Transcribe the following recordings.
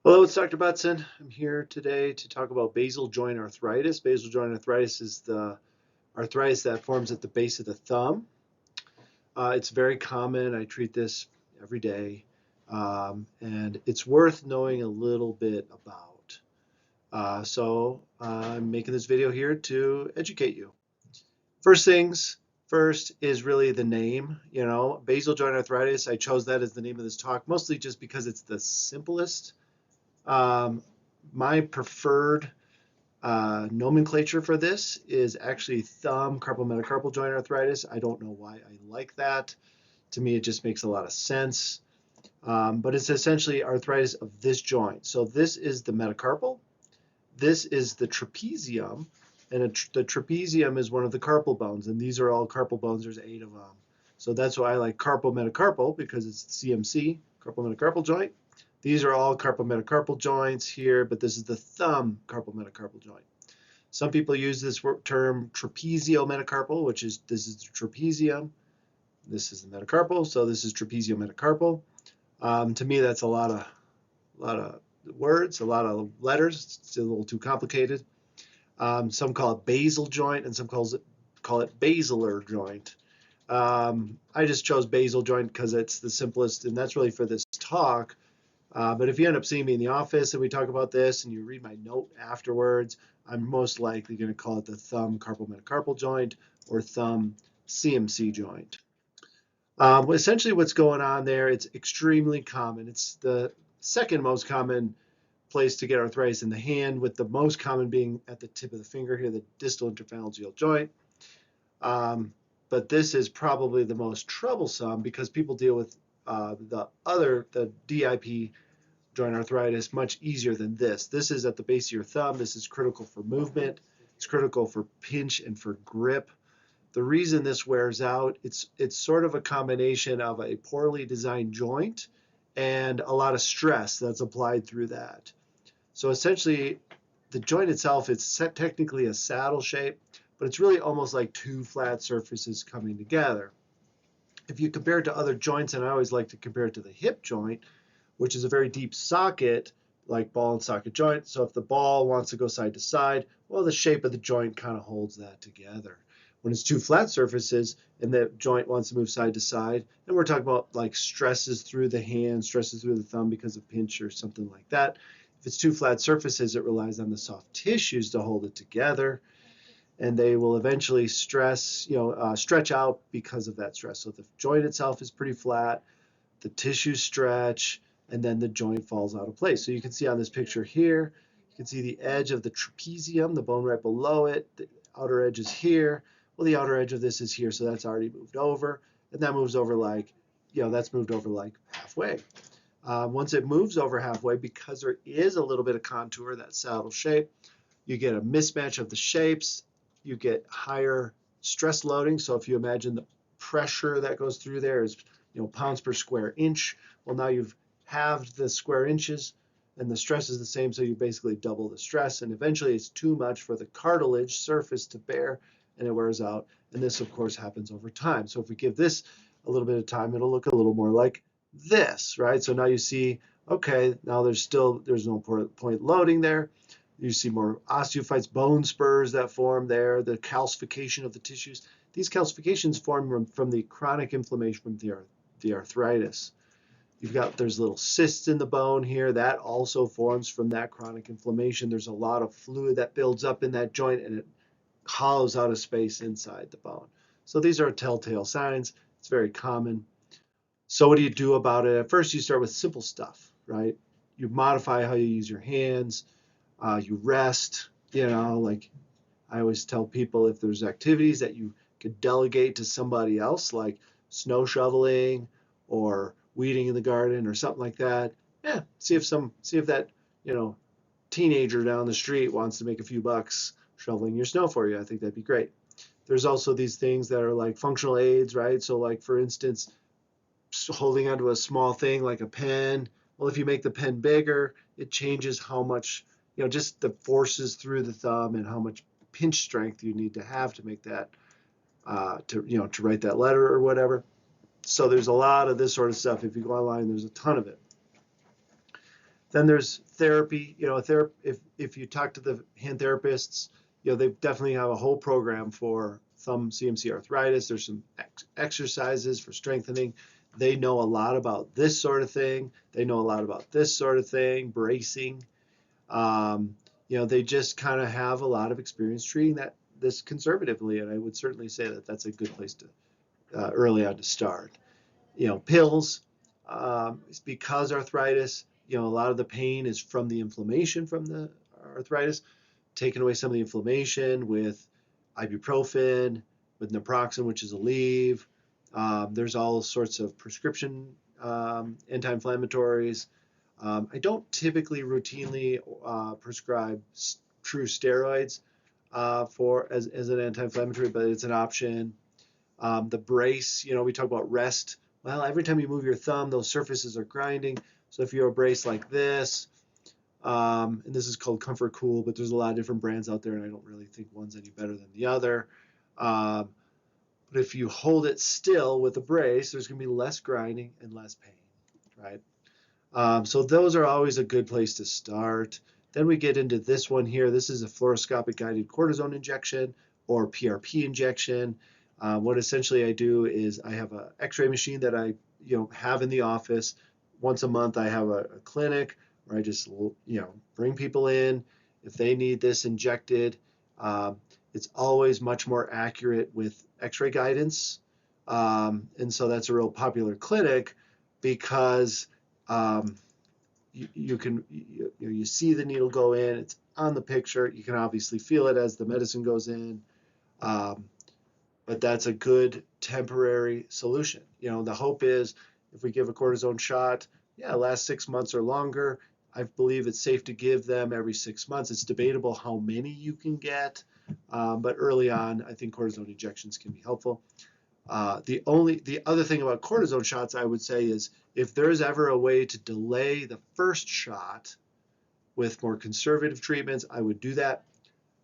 Hello, it's Dr. Butzen. I'm here today to talk about basal joint arthritis. Basal joint arthritis is the arthritis that forms at the base of the thumb. It's very common. I treat this every day, and it's worth knowing a little bit about. I'm making this video here to educate you. First things first is really the name. Basal joint arthritis. I chose that as the name of this talk, mostly just because it's the simplest. Um, my preferred nomenclature for this is actually thumb carpometacarpal joint arthritis. I don't know why I like that. To me, it just makes a lot of sense. But it's essentially arthritis of this joint. So this is the metacarpal. This is the trapezium. And the trapezium is one of the carpal bones. And these are all carpal bones. There's 8 of them. So that's why I like carpometacarpal, because it's CMC, carpometacarpal joint. These are all carpometacarpal joints here, but this is the thumb carpometacarpal joint. Some people use this term trapeziometacarpal, which is this is the trapezium, this is the metacarpal, so this is trapeziometacarpal. To me, that's a lot of words, a lot of letters. It's a little too complicated. Some call it basal joint, and some call it basilar joint. I just chose basal joint because it's the simplest, and that's really for this talk. But if you end up seeing me in the office and we talk about this and you read my note afterwards, I'm most likely going to call it the thumb carpometacarpal joint or thumb CMC joint. Essentially what's going on there, it's extremely common. It's the second most common place to get arthritis in the hand, with the most common being at the tip of the finger here, the distal interphalangeal joint. But this is probably the most troublesome because people deal with the DIP joint arthritis much easier than this. This is at the base of your thumb. This is critical for movement. It's critical for pinch and for grip. The reason this wears out, it's sort of a combination of a poorly designed joint and a lot of stress that's applied through that. So essentially, the joint itself, it's technically a saddle shape, but it's really almost like two flat surfaces coming together. If you compare it to other joints, and I always like to compare it to the hip joint, which is a very deep socket, like ball and socket joint. So if the ball wants to go side to side, well, the shape of the joint kind of holds that together. When it's two flat surfaces and the joint wants to move side to side, and we're talking about like stresses through the hand, stresses through the thumb because of pinch or something like that. If it's two flat surfaces, it relies on the soft tissues to hold it together, and they will eventually stretch out because of that stress. So the joint itself is pretty flat, the tissues stretch, and then the joint falls out of place. So you can see on this picture here, you can see the edge of the trapezium, the bone right below it. The outer edge is here. Well, the outer edge of this is here, so that's already moved over. And that moves over that's moved over like halfway. Once it moves over halfway, because there is a little bit of contour, that saddle shape, you get a mismatch of the shapes. You get higher stress loading. So if you imagine the pressure that goes through there is pounds per square inch. Well, now you've halved the square inches and the stress is the same, so you basically double the stress, and eventually it's too much for the cartilage surface to bear and it wears out. And this of course happens over time. So if we give this a little bit of time, it'll look a little more like this, right? So now you see, okay, now there's no point loading there. You see more osteophytes, bone spurs that form there, the calcification of the tissues. These calcifications form from the chronic inflammation from the arthritis. There's little cysts in the bone here. That also forms from that chronic inflammation. There's a lot of fluid that builds up in that joint and it hollows out a space inside the bone. So these are telltale signs. It's very common. So what do you do about it? At first, you start with simple stuff, right? You modify how you use your hands. You rest, like I always tell people, if there's activities that you could delegate to somebody else, like snow shoveling or weeding in the garden or something like that, see if that, teenager down the street wants to make a few bucks shoveling your snow for you. I think that'd be great. There's also these things that are like functional aids, right? So like for instance, holding onto a small thing like a pen. Well, if you make the pen bigger, it changes how much, just the forces through the thumb and how much pinch strength you need to have to make that, to write that letter or whatever. So there's a lot of this sort of stuff. If you go online, there's a ton of it. Then there's therapy. If you talk to the hand therapists, they definitely have a whole program for thumb CMC arthritis. There's some exercises for strengthening. They know a lot about this sort of thing. They know a lot about this sort of thing, bracing. They just kind of have a lot of experience treating this conservatively, and I would certainly say that that's a good place to early on to start. Pills, it's because arthritis, a lot of the pain is from the inflammation from the arthritis. Taking away some of the inflammation with ibuprofen, with naproxen, which is Aleve. There's all sorts of prescription anti-inflammatories. I don't typically routinely prescribe true steroids as an anti-inflammatory, but it's an option. The brace, we talk about rest. Well, every time you move your thumb, those surfaces are grinding. So if you're a brace like this, and this is called Comfort Cool, but there's a lot of different brands out there, and I don't really think one's any better than the other. But if you hold it still with a brace, there's going to be less grinding and less pain, right? So those are always a good place to start. Then we get into this one here. This is a fluoroscopic guided cortisone injection or PRP injection. What essentially I do is I have an X-ray machine that I have in the office. Once a month I have a clinic where I just bring people in. If they need this injected, it's always much more accurate with X-ray guidance. And so that's a real popular clinic because you see the needle go in, it's on the picture. You can obviously feel it as the medicine goes in. But that's a good temporary solution. The hope is if we give a cortisone shot, last 6 months or longer. I believe it's safe to give them every 6 months. It's debatable how many you can get, but early on, I think cortisone injections can be helpful. The other thing about cortisone shots, I would say, is if there's ever a way to delay the first shot with more conservative treatments, I would do that,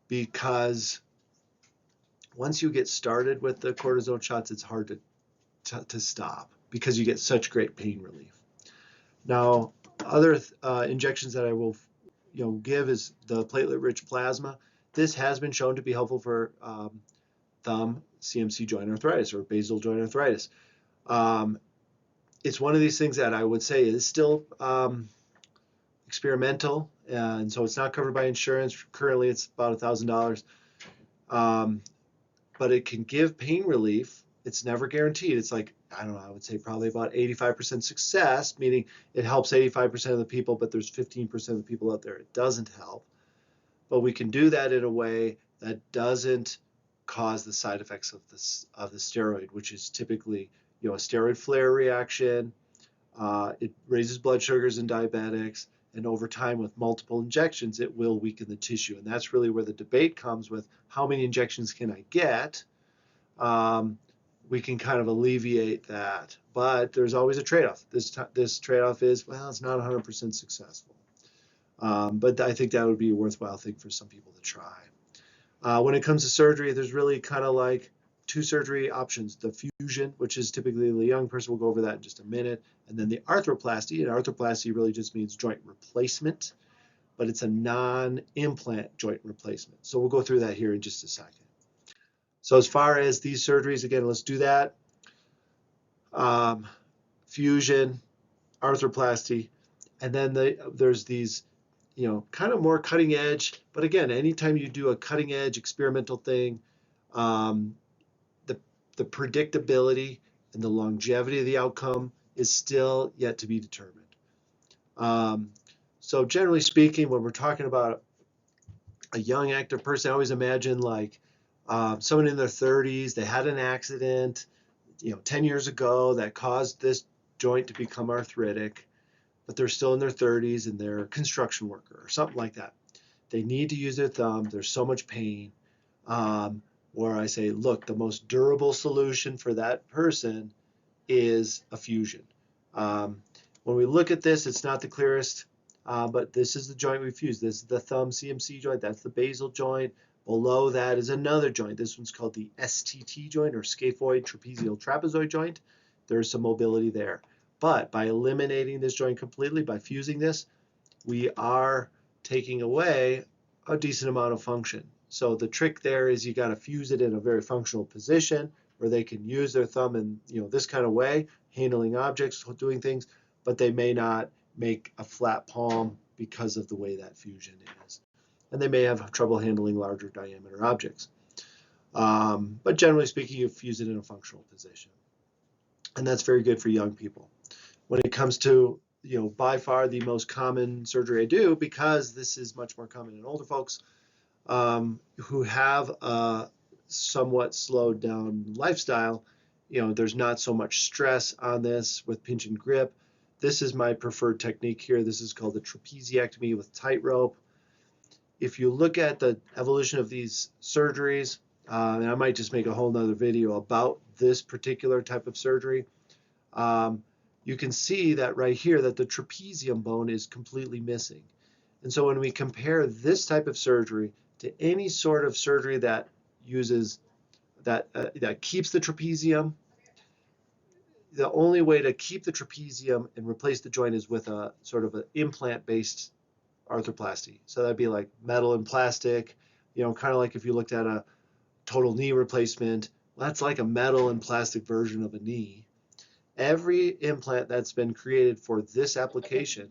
because once you get started with the cortisone shots, it's hard to stop because you get such great pain relief. Now, other injections that I will give is the platelet-rich plasma. This has been shown to be helpful for thumb CMC joint arthritis or basal joint arthritis. It's one of these things that I would say is still experimental, and so it's not covered by insurance. Currently, it's about $1,000. But it can give pain relief. It's never guaranteed. It's like, I don't know, I would say probably about 85% success, meaning it helps 85% of the people, but there's 15% of the people out there it doesn't help. But we can do that in a way that doesn't cause the side effects of the steroid, which is typically a steroid flare reaction. It raises blood sugars in diabetics, and over time with multiple injections, it will weaken the tissue. And that's really where the debate comes with how many injections can I get? We can kind of alleviate that, but there's always a trade-off. This trade-off is, well, it's not 100% successful. But I think that would be a worthwhile thing for some people to try. When it comes to surgery, there's really kind of like two surgery options: the fusion, which is typically the young person. We'll go over that in just a minute. And then the arthroplasty. And arthroplasty really just means joint replacement, but it's a non-implant joint replacement. So we'll go through that here in just a second. So as far as these surgeries, again, let's do that. Fusion, arthroplasty, and then there's these, kind of more cutting edge. But again, anytime you do a cutting edge experimental thing, the predictability and the longevity of the outcome is still yet to be determined. So generally speaking, when we're talking about a young active person, I always imagine like someone in their 30s, they had an accident, 10 years ago that caused this joint to become arthritic, but they're still in their 30s and they're a construction worker or something like that. They need to use their thumb. There's so much pain. Where I say, look, the most durable solution for that person is a fusion. When we look at this, it's not the clearest, but this is the joint we fuse. This is the thumb CMC joint. That's the basal joint. Below that is another joint. This one's called the STT joint, or scaphoid trapezial trapezoid joint. There's some mobility there. But by eliminating this joint completely, by fusing this, we are taking away a decent amount of function. So the trick there is you got to fuse it in a very functional position where they can use their thumb in this kind of way, handling objects, doing things, but they may not make a flat palm because of the way that fusion is. And they may have trouble handling larger diameter objects. But generally speaking, you fuse it in a functional position. And that's very good for young people. When it comes to, by far the most common surgery I do, because this is much more common in older folks who have a somewhat slowed down lifestyle, there's not so much stress on this with pinch and grip. This is my preferred technique here. This is called the trapeziectomy with tightrope. If you look at the evolution of these surgeries, and I might just make a whole nother video about this particular type of surgery, you can see that right here that the trapezium bone is completely missing. And so when we compare this type of surgery to any sort of surgery that uses that keeps the trapezium, the only way to keep the trapezium and replace the joint is with a sort of an implant-based arthroplasty. So that'd be like metal and plastic, kind of like if you looked at a total knee replacement. Well, that's like a metal and plastic version of a knee. Every implant that's been created for this application,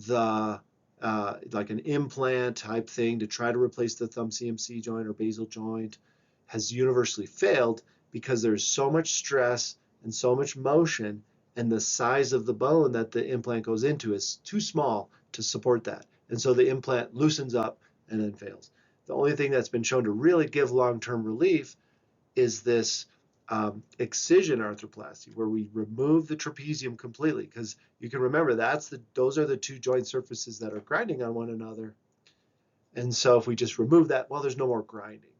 like an implant type thing to try to replace the thumb CMC joint or basal joint, has universally failed because there's so much stress and so much motion, and the size of the bone that the implant goes into is too small to support that. And so the implant loosens up and then fails. The only thing that's been shown to really give long-term relief is this excision arthroplasty, where we remove the trapezium completely, because you can remember those are the two joint surfaces that are grinding on one another. And so if we just remove that, well, there's no more grinding.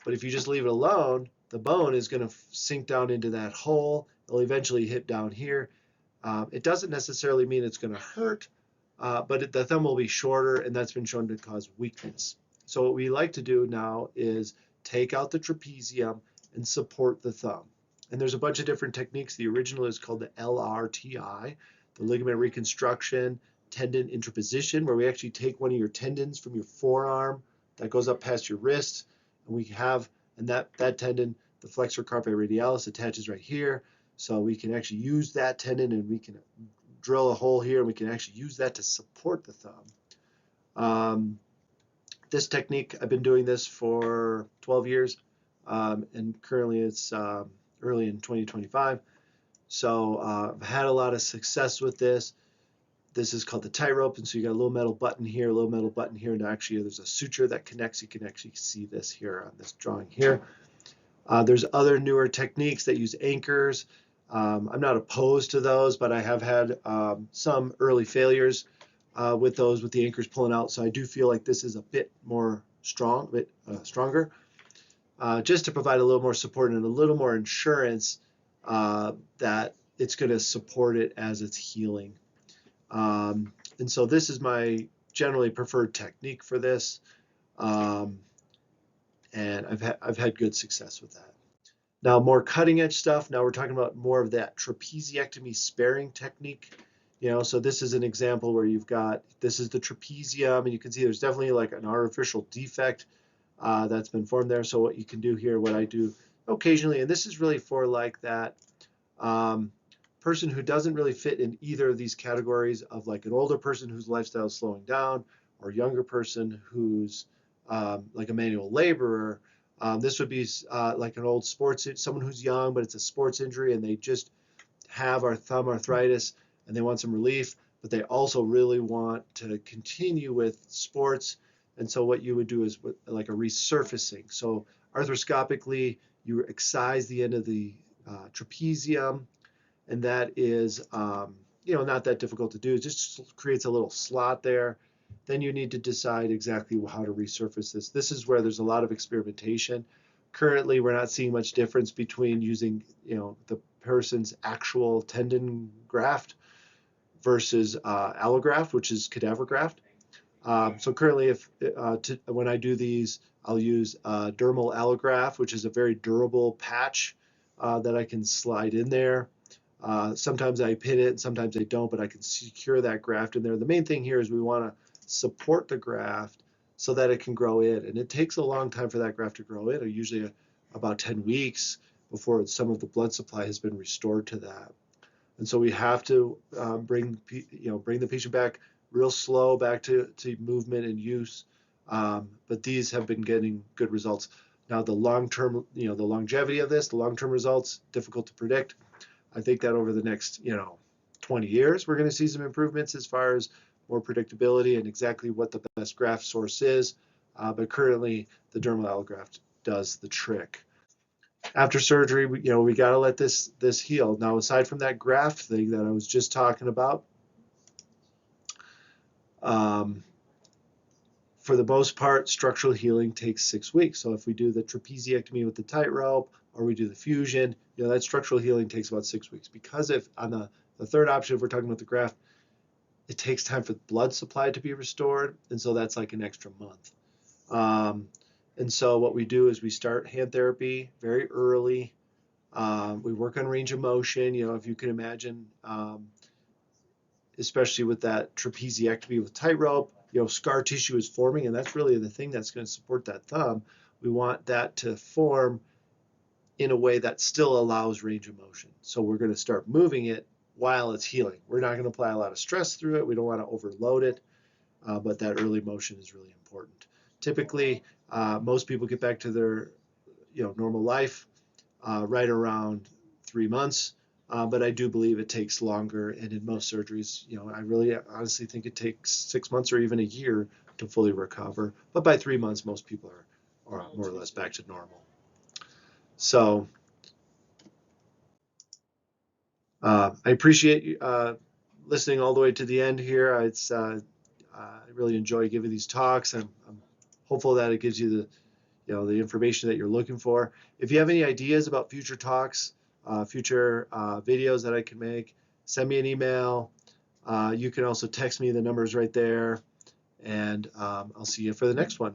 But if you just leave it alone, the bone is going to sink down into that hole. It'll eventually hit down here. It doesn't necessarily mean it's going to hurt, but the thumb will be shorter, and that's been shown to cause weakness. So what we like to do now is take out the trapezium and support the thumb. And there's a bunch of different techniques. The original is called the LRTI, the ligament reconstruction tendon interposition, where we actually take one of your tendons from your forearm that goes up past your wrist, and that tendon, the flexor carpi radialis, attaches right here. So we can actually use that tendon, and we can drill a hole here, and we can actually use that to support the thumb. This technique, I've been doing this for 12 years, and currently it's early in 2025. So I've had a lot of success with this. This is called the tightrope, and so you got a little metal button here, a little metal button here, and actually there's a suture that connects. You can actually see this here on this drawing here. There's other newer techniques that use anchors. I'm not opposed to those, but I have had some early failures with those, with the anchors pulling out. So I do feel like this is a bit more stronger, just to provide a little more support and a little more insurance that it's going to support it as it's healing. And so this is my generally preferred technique for this, and I've had good success with that. Now, more cutting edge stuff. Now we're talking about more of that trapeziectomy sparing technique. So this is an example where this is the trapezium, and you can see there's definitely like an artificial defect that's been formed there. So what you can do here, what I do occasionally, and this is really for like that person who doesn't really fit in either of these categories of like an older person whose lifestyle is slowing down, or a younger person who's like a manual laborer. This would be like an old someone who's young, but it's a sports injury, and they just have our thumb arthritis, and they want some relief, but they also really want to continue with sports. And so what you would do is like a resurfacing. So arthroscopically, you excise the end of the trapezium, and that is not that difficult to do. It just creates a little slot there. Then you need to decide exactly how to resurface this. This is where there's a lot of experimentation. Currently, we're not seeing much difference between using the person's actual tendon graft versus allograft, which is cadaver graft. So currently, when I do these, I'll use dermal allograft, which is a very durable patch that I can slide in there. Sometimes I pin it, sometimes I don't, but I can secure that graft in there. The main thing here is we want to support the graft so that it can grow in. And it takes a long time for that graft to grow in, usually about 10 weeks before some of the blood supply has been restored to that. And so we have to bring the patient back real slow back to movement and use. But these have been getting good results. Now the long-term, the longevity of this, the long-term results, difficult to predict. I think that over the next, 20 years, we're going to see some improvements as far as more predictability and exactly what the best graft source is. But currently, the dermal allograft does the trick. After surgery, we got to let this heal. Now, aside from that graft thing that I was just talking about, for the most part, structural healing takes 6 weeks. So if we do the trapeziectomy with the tightrope or we do the fusion, that structural healing takes about 6 weeks. Because if on the third option, if we're talking about the graft, it takes time for the blood supply to be restored, and so that's like an extra month. And so what we do is we start hand therapy very early. We work on range of motion, if you can imagine, especially with that trapeziectomy with tightrope, scar tissue is forming, and that's really the thing that's going to support that thumb. We want that to form in a way that still allows range of motion. So we're going to start moving it while it's healing. We're not going to apply a lot of stress through it. We don't want to overload it, but that early motion is really important. Typically, most people get back to their normal life right around 3 months. But I do believe it takes longer, and in most surgeries, I really honestly think it takes 6 months or even a year to fully recover. But by 3 months, most people are more or less back to normal. So I appreciate you listening all the way to the end here. I really enjoy giving these talks. I'm hopeful that it gives you the information that you're looking for. If you have any ideas about future talks, future videos that I can make, send me an email. You can also text me, the number's right there, and I'll see you for the next one.